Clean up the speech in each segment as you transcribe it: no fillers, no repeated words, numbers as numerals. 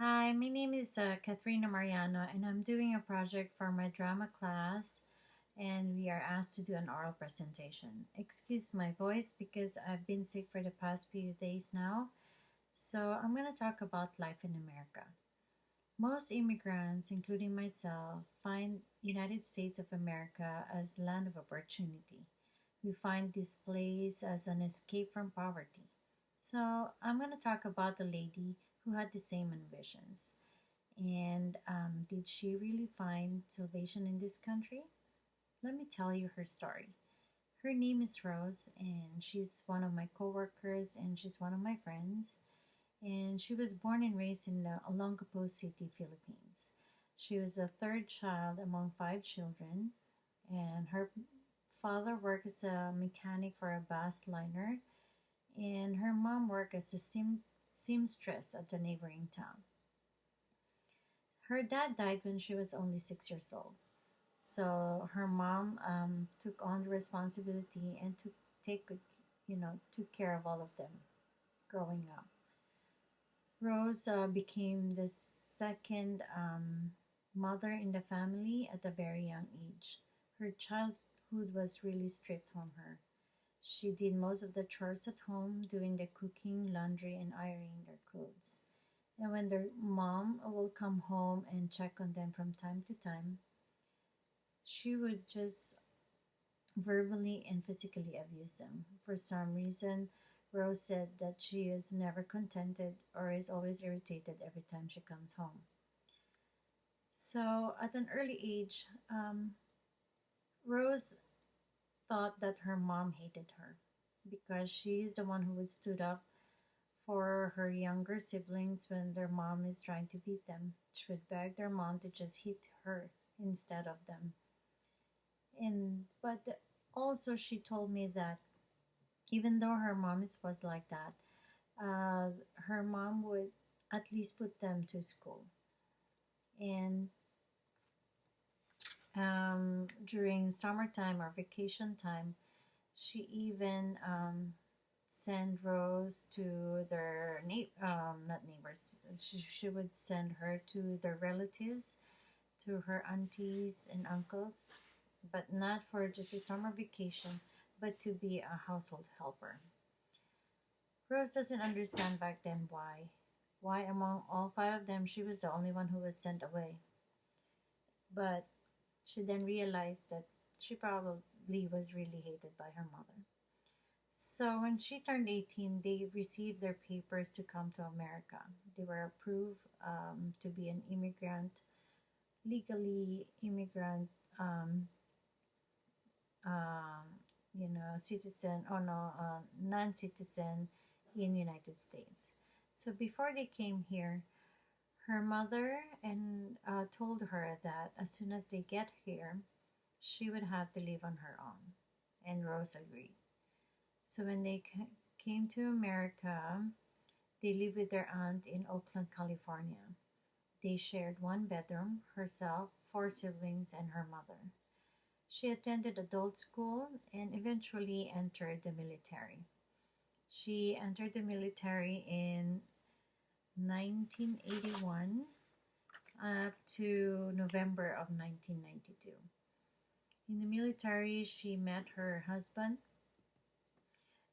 Hi, my name is Katrina Mariano, and I'm doing a project for my drama class, and we are asked to do an oral presentation. Excuse my voice because I've been sick for the past few days now. So, I'm going to talk about life in America. Most immigrants, including myself, find United States of America as land of opportunity. We find this place as an escape from poverty. So, I'm going to talk about a lady who had the same ambitions. And did she really find salvation in this country? Let me tell you her story. Her name is Rose, and she's one of my coworkers, and she's one of my friends. And she was born and raised in Olongapo City, Philippines. She was the third child among five children, and her father worked as a mechanic for a bus liner, and her mom worked as a seamstress at the neighboring town. Her dad died when she was only 6 years old. So her mom took on the responsibility and to take good, took care of all of them growing up. Rose became the second mother in the family at a very young age. Her childhood was really stripped from her. She did most of the chores at home, doing the cooking, laundry, and ironing their clothes. And when their mom will come home and check on them from time to time, she would just verbally and physically abuse them. For some reason, Rose said that she is never contented or is always irritated every time she comes home. So, at an early age, Rose thought that her mom hated her because she's the one who would stood up for her younger siblings when their mom is trying to beat them. She would beg their mom to just hit her instead of them. And but also she told me that even though her mom was like that, her mom would at least put them to school. And during summertime or vacation time, she even sent Rose to their not neighbors. She would send her to their relatives, to her aunties and uncles, but not for just a summer vacation, but to be a household helper. Rose doesn't understand back then why. Why, among all five of them, she was the only one who was sent away. But she then realized that she probably was really hated by her mother. So when she turned 18, they received their papers to come to America. They were approved to be an immigrant, legally immigrant, um, um, citizen or no, non-citizen in United States. So before they came here, her mother and told her that as soon as they get here, she would have to live on her own, and Rose agreed. So when they came to America, they lived with their aunt in Oakland, California. They shared one bedroom, herself, four siblings, and her mother. She attended adult school and eventually entered the military. She entered the military in 1981 up to November of 1992. In the military, she met her husband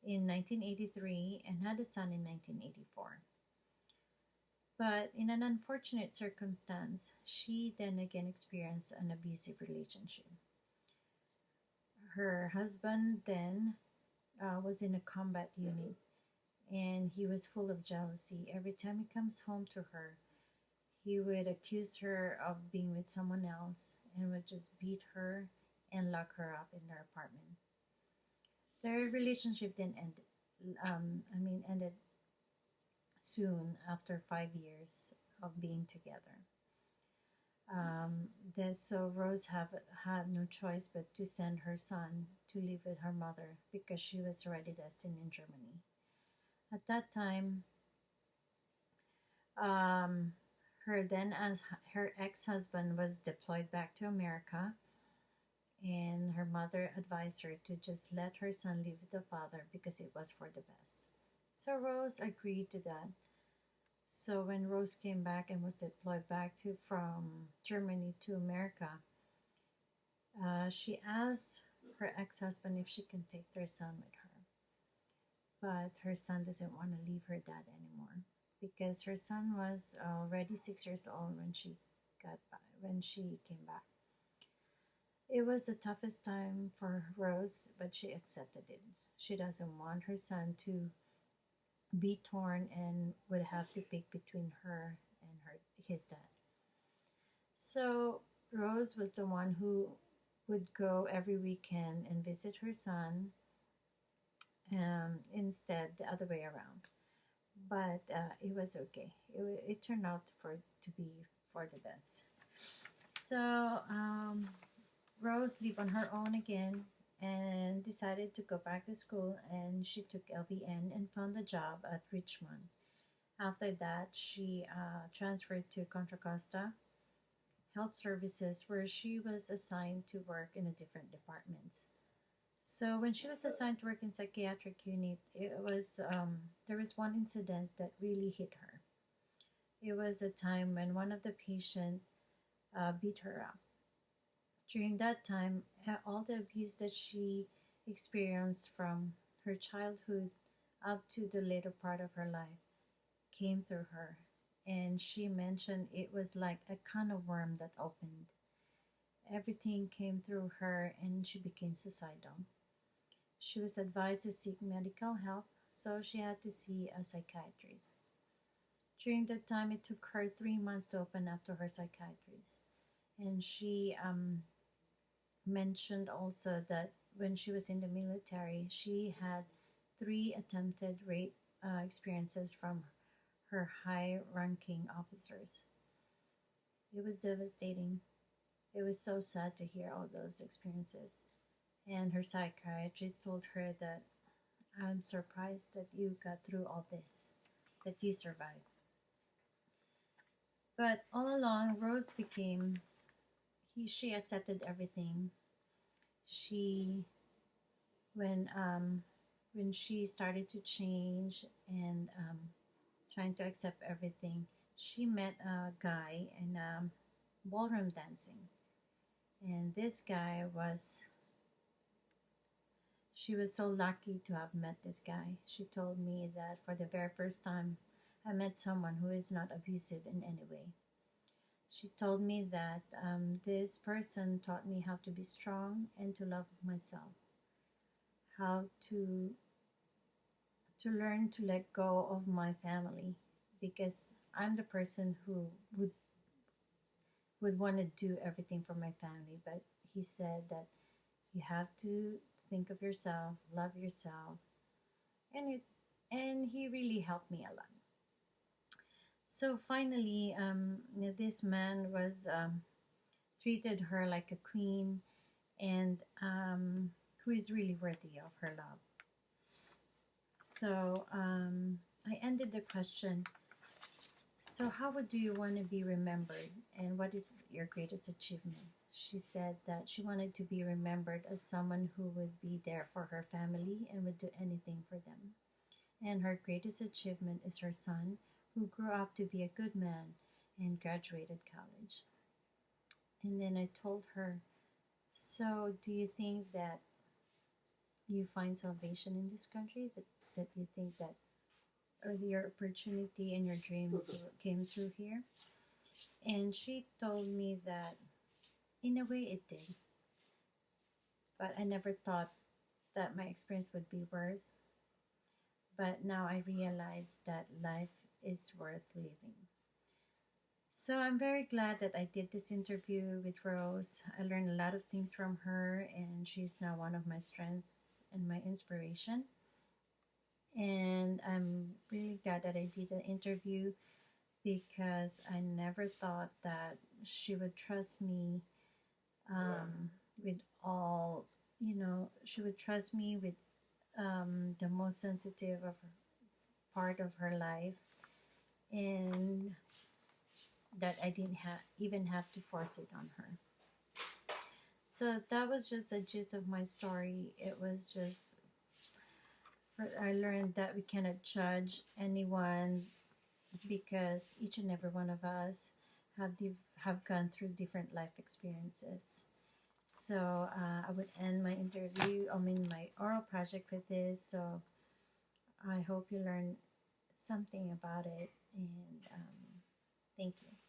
in 1983 and had a son in 1984. But in an unfortunate circumstance, she then again experienced an abusive relationship. Her husband then was in a combat unit, and he was full of jealousy. Every time he comes home to her, he would accuse her of being with someone else and would just beat her and lock her up in their apartment. Their relationship then ended. Ended soon after 5 years of being together. So Rose had no choice but to send her son to live with her mother because she was already destined in Germany. At that time, um, her ex-husband was deployed back to America, and her mother advised her to just let her son live with the father because it was for the best. So Rose agreed to that. So when Rose came back and was deployed back to from Germany to America, she asked her ex-husband if she can take their son with her. But her son doesn't want to leave her dad anymore because her son was already 6 years old when she when she came back. It was the toughest time for Rose, but she accepted it. She doesn't want her son to be torn and would have to pick between her and his dad. So Rose was the one who would go every weekend and visit her son, instead the other way around. But it was okay. It turned out to be for the best. So Rose lived on her own again and decided to go back to school, and she took LVN and found a job at Richmond. After that, she transferred to Contra Costa Health Services, where she was assigned to work in a different department. So when she was assigned to work in psychiatric unit, it was there was one incident that really hit her. It was a time when one of the patients beat her up. During that time, all the abuse that she experienced from her childhood up to the later part of her life came through her. And she mentioned it was like a can of worm that opened. Everything came through her and she became suicidal. She was advised to seek medical help, so she had to see a psychiatrist. During that time, it took her 3 months to open up to her psychiatrist. And she mentioned also that when she was in the military, she had three attempted rape experiences from her high ranking officers. It was devastating. It was so sad to hear all those experiences. And her psychiatrist told her that I'm surprised that you got through all this, that you survived. But all along, Rose became, she accepted everything. She, when, um, when she started to change and trying to accept everything, she met a guy in ballroom dancing. And this guy was, she was so lucky to have met this guy. She told me that for the very first time, I met someone who is not abusive in any way. She told me that this person taught me how to be strong and to love myself, how to learn to let go of my family because I'm the person who would want to do everything for my family, but he said that you have to think of yourself, love yourself, and he really helped me a lot. So finally, this man was treated her like a queen, and who is really worthy of her love. So I ended the question. So how would you want to be remembered, and what is your greatest achievement? She said that she wanted to be remembered as someone who would be there for her family and would do anything for them. And her greatest achievement is her son, who grew up to be a good man and graduated college. And then I told her, so do you think that you find salvation in this country? That you think that your opportunity and your dreams came through here? And she told me that in a way it did, but I never thought that my experience would be worse. But now I realize that life is worth living. So I'm very glad that I did this interview with Rose. I learned a lot of things from her, and she's now one of my strengths and my inspiration. And I'm really glad that I did the interview because I never thought that she would trust me with all, she would trust me with the most sensitive of part of her life, and that I didn't even have to force it on her. So that was just a gist of my story. It was just, I learned that we cannot judge anyone because each and every one of us have gone through different life experiences. So I would end my interview, I mean my oral project with this. So I hope you learn something about it, and thank you.